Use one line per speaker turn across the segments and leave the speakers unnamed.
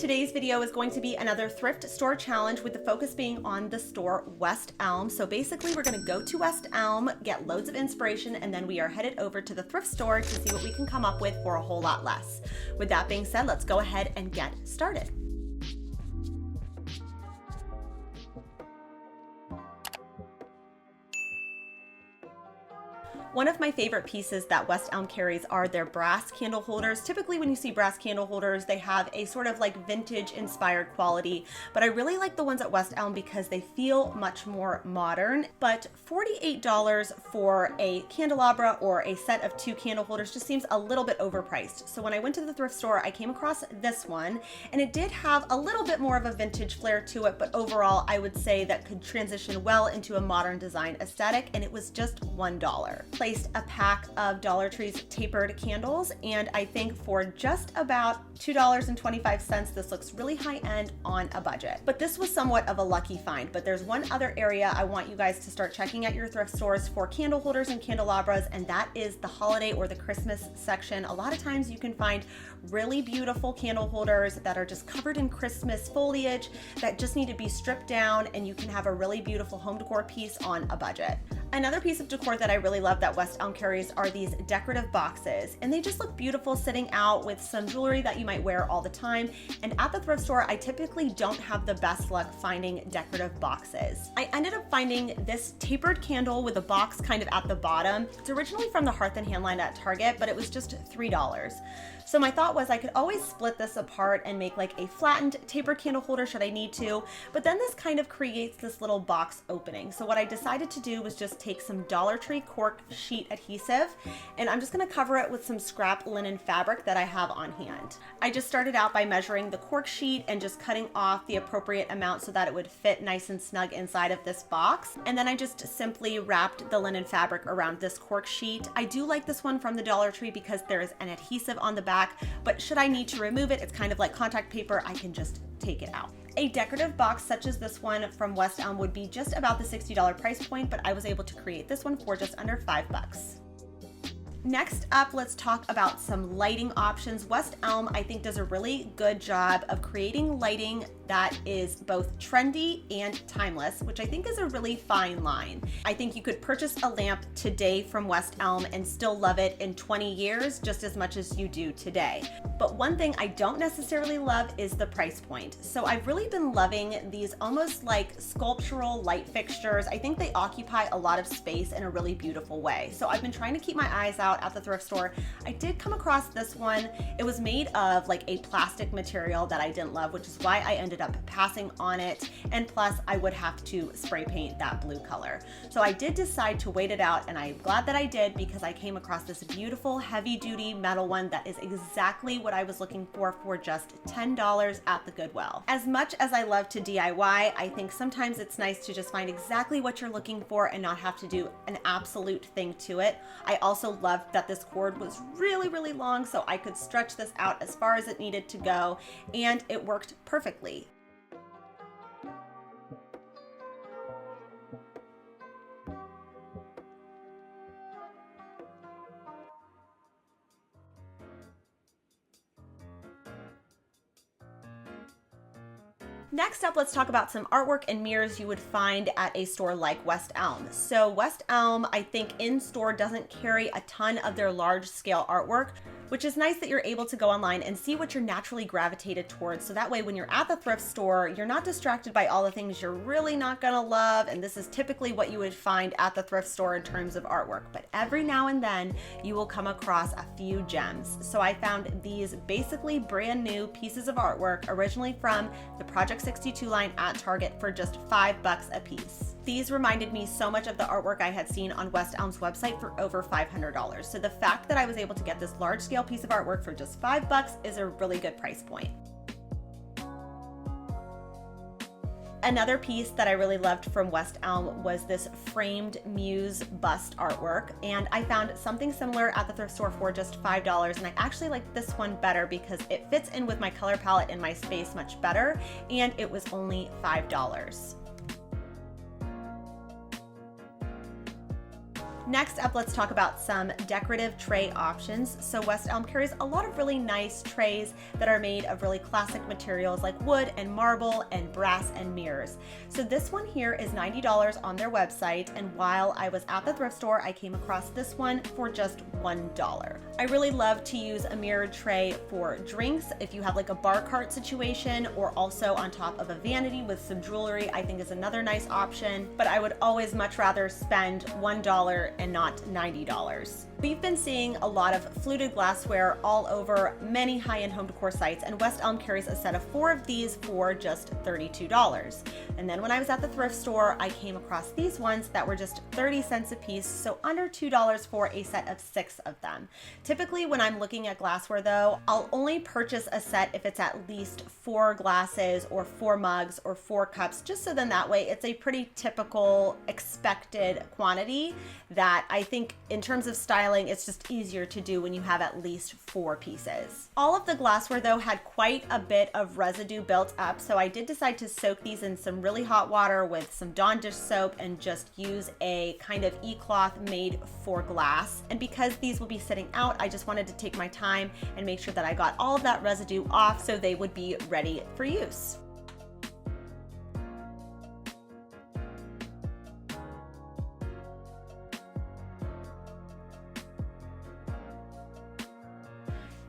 Today's video is going to be another thrift store challenge with the focus being on the store West Elm. So basically we're going to go to West Elm, get loads of inspiration, and then we are headed over to the thrift store to see what we can come up with for a whole lot less. With that being said, let's go ahead and get started. One of my favorite pieces that West Elm carries are their brass candle holders. Typically when you see brass candle holders, they have a sort of like vintage inspired quality, but I really like the ones at West Elm because they feel much more modern. But $48 for a candelabra or a set of 2 candle holders just seems a little bit overpriced. So when I went to the thrift store, I came across this one, and it did have a little bit more of a vintage flair to it, but overall I would say that could transition well into a modern design aesthetic, and it was just $1. Placed a pack of Dollar Tree's tapered candles, and I think for just about $2.25 this looks really high end on a budget. But this was somewhat of a lucky find. But there's one other area I want you guys to start checking at your thrift stores for candle holders and candelabras, and that is the holiday or the Christmas section. A lot of times you can find really beautiful candle holders that are just covered in Christmas foliage that just need to be stripped down, and you can have a really beautiful home decor piece on a budget. Another piece of decor that I really love that West Elm carries are these decorative boxes, and they just look beautiful sitting out with some jewelry that you might wear all the time. And at the thrift store, I typically don't have the best luck finding decorative boxes. I ended up finding this tapered candle with a box kind of at the bottom. It's originally from the Hearth and Hand line at Target, but it was just $3. So my thought was I could always split this apart and make like a flattened tapered candle holder should I need to, but then this kind of creates this little box opening. So what I decided to do was just take some Dollar Tree cork sheet adhesive, and I'm just gonna cover it with some scrap linen fabric that I have on hand. I just started out by measuring the cork sheet and just cutting off the appropriate amount so that it would fit nice and snug inside of this box. And then I just simply wrapped the linen fabric around this cork sheet. I do like this one from the Dollar Tree because there is an adhesive on the back, but should I need to remove it, it's kind of like contact paper, I can just take it out. A decorative box such as this one from West Elm would be just about the $60 price point, but I was able to create this one for just under $5. Next up, let's talk about some lighting options. West Elm, I think, does a really good job of creating lighting that is both trendy and timeless, which I think is a really fine line. I think you could purchase a lamp today from West Elm and still love it in 20 years just as much as you do today. But one thing I don't necessarily love is the price point. So I've really been loving these almost like sculptural light fixtures. I think they occupy a lot of space in a really beautiful way. So I've been trying to keep my eyes out at the thrift store. I did come across this one. It was made of like a plastic material that I didn't love, which is why I ended up passing on it. And plus I would have to spray paint that blue color. So I did decide to wait it out, and I'm glad that I did because I came across this beautiful heavy duty metal one that is exactly what I was looking for just $10 at the Goodwill. As much as I love to DIY, I think sometimes it's nice to just find exactly what you're looking for and not have to do an absolute thing to it. I also loved that this cord was really, really long, so I could stretch this out as far as it needed to go, and it worked perfectly. Next up, let's talk about some artwork and mirrors you would find at a store like West Elm. So West Elm, I think in store doesn't carry a ton of their large scale artwork, which is nice that you're able to go online and see what you're naturally gravitated towards. So that way when you're at the thrift store, you're not distracted by all the things you're really not gonna love. And this is typically what you would find at the thrift store in terms of artwork. But every now and then you will come across a few gems. So I found these basically brand new pieces of artwork originally from the Project 62 line at Target for just $5 a piece. These reminded me so much of the artwork I had seen on West Elm's website for over $500. So the fact that I was able to get this large scale piece of artwork for just $5 is a really good price point. Another piece that I really loved from West Elm was this framed Muse bust artwork, and I found something similar at the thrift store for just $5, and I actually like this one better because it fits in with my color palette in my space much better, and it was only $5. Next up, let's talk about some decorative tray options. So West Elm carries a lot of really nice trays that are made of really classic materials like wood and marble and brass and mirrors. So this one here is $90 on their website, and while I was at the thrift store, I came across this one for just $1. I really love to use a mirrored tray for drinks if you have like a bar cart situation, or also on top of a vanity with some jewelry. I think is another nice option, but I would always much rather spend $1 and not $90. We've been seeing a lot of fluted glassware all over many high-end home decor sites, and West Elm carries a set of 4 of these for just $32. And then when I was at the thrift store, I came across these ones that were just 30 cents a piece, so under $2 for a set of 6 of them. Typically, when I'm looking at glassware though, I'll only purchase a set if it's at least 4 glasses or 4 mugs or 4 cups, just so then that way it's a pretty typical expected quantity that I think in terms of styling, it's just easier to do when you have at least 4 pieces. All of the glassware though had quite a bit of residue built up, so I did decide to soak these in some really hot water with some Dawn dish soap and just use a kind of e-cloth made for glass. And because these will be sitting out, I just wanted to take my time and make sure that I got all of that residue off so they would be ready for use.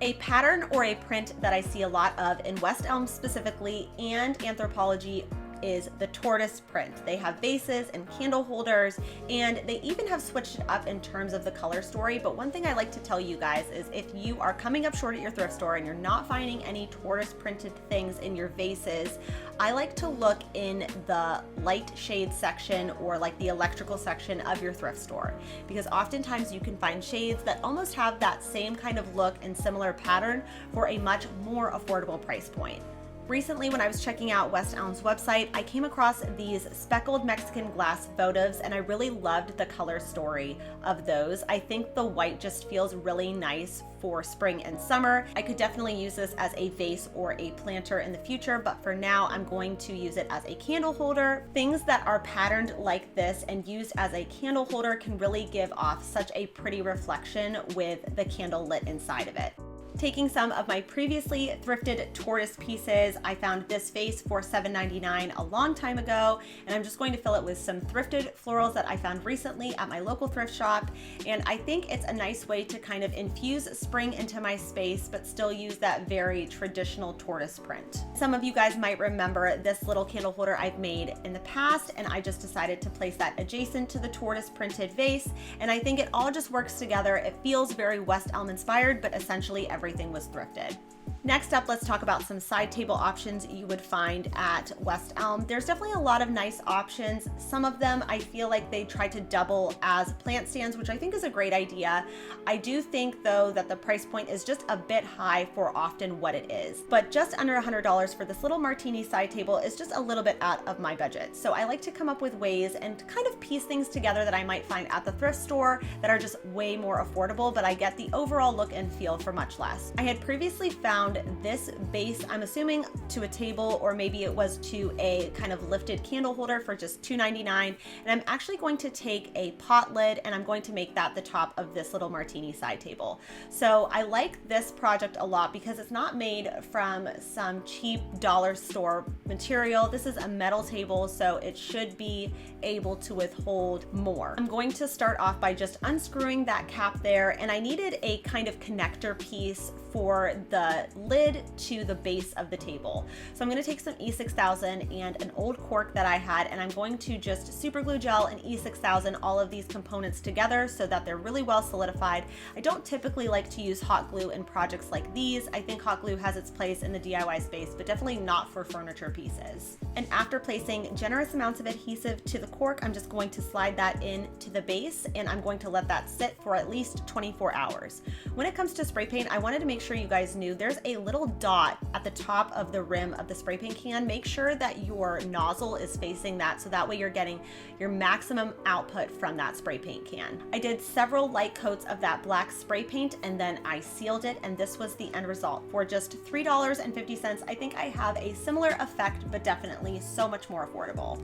A pattern or a print that I see a lot of in West Elm specifically and Anthropologie is the tortoise print. They have vases and candle holders, and they even have switched it up in terms of the color story. But one thing I like to tell you guys is if you are coming up short at your thrift store and you're not finding any tortoise printed things in your vases, I like to look in the light shade section or like the electrical section of your thrift store, because oftentimes you can find shades that almost have that same kind of look and similar pattern for a much more affordable price point. Recently, when I was checking out West Elm's website, I came across these speckled Mexican glass votives, and I really loved the color story of those. I think the white just feels really nice for spring and summer. I could definitely use this as a vase or a planter in the future, but for now, I'm going to use it as a candle holder. Things that are patterned like this and used as a candle holder can really give off such a pretty reflection with the candle lit inside of it. Taking some of my previously thrifted tortoise pieces, I found this vase for $7.99 a long time ago, and I'm just going to fill it with some thrifted florals that I found recently at my local thrift shop. And I think it's a nice way to kind of infuse spring into my space, but still use that very traditional tortoise print. Some of you guys might remember this little candle holder I've made in the past, and I just decided to place that adjacent to the tortoise printed vase, and I think it all just works together. It feels very West Elm inspired, but essentially everything was thrifted. Next up, let's talk about some side table options you would find at West Elm. There's definitely a lot of nice options. Some of them I feel like they try to double as plant stands, which I think is a great idea. I do think though that the price point is just a bit high for often what it is, but just under $100 for this little martini side table is just a little bit out of my budget. So I like to come up with ways and kind of piece things together that I might find at the thrift store that are just way more affordable, but I get the overall look and feel for much less. I had previously found this base, I'm assuming to a table, or maybe it was to a kind of lifted candle holder for just $2.99. And I'm actually going to take a pot lid and I'm going to make that the top of this little martini side table. So I like this project a lot because it's not made from some cheap dollar store material. This is a metal table, so it should be able to withhold more. I'm going to start off by just unscrewing that cap there, and I needed a kind of connector piece for the lid to the base of the table. So I'm going to take some E6000 and an old cork that I had, and I'm going to just super glue gel and E6000 all of these components together so that they're really well solidified. I don't typically like to use hot glue in projects like these. I think hot glue has its place in the DIY space, but definitely not for furniture pieces. And after placing generous amounts of adhesive to the cork, I'm just going to slide that into the base, and I'm going to let that sit for at least 24 hours. When it comes to spray paint, I wanted to make sure you guys knew there's a little dot at the top of the rim of the spray paint can. Make sure that your nozzle is facing that, so that way you're getting your maximum output from that spray paint can. I did several light coats of that black spray paint, and then I sealed it, and this was the end result. For just $3.50, I think I have a similar effect, but definitely so much more affordable.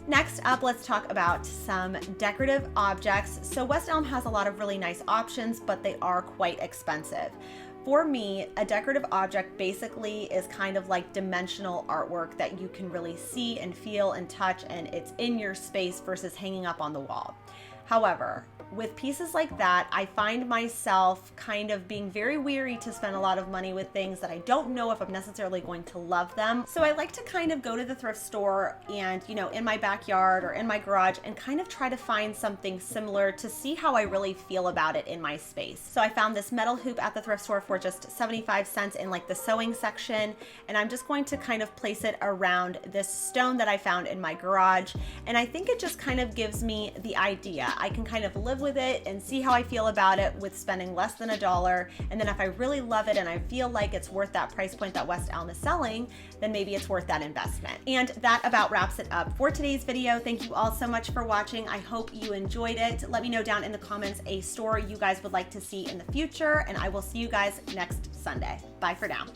Next up, let's talk about some decorative objects. So West Elm has a lot of really nice options, but they are quite expensive. For me, a decorative object basically is kind of like dimensional artwork that you can really see and feel and touch, and it's in your space versus hanging up on the wall. However, with pieces like that, I find myself kind of being very weary to spend a lot of money with things that I don't know if I'm necessarily going to love them. So I like to kind of go to the thrift store and, you know, in my backyard or in my garage and kind of try to find something similar to see how I really feel about it in my space. So I found this metal hoop at the thrift store for just 75 cents in like the sewing section, and I'm just going to kind of place it around this stone that I found in my garage. And I think it just kind of gives me the idea. I can kind of live with it and see how I feel about it with spending less than $1. And then if I really love it and I feel like it's worth that price point that West Elm is selling, then maybe it's worth that investment. And that about wraps it up for today's video. Thank you all so much for watching. I hope you enjoyed it. Let me know down in the comments a store you guys would like to see in the future, and I will see you guys next Sunday. Bye for now.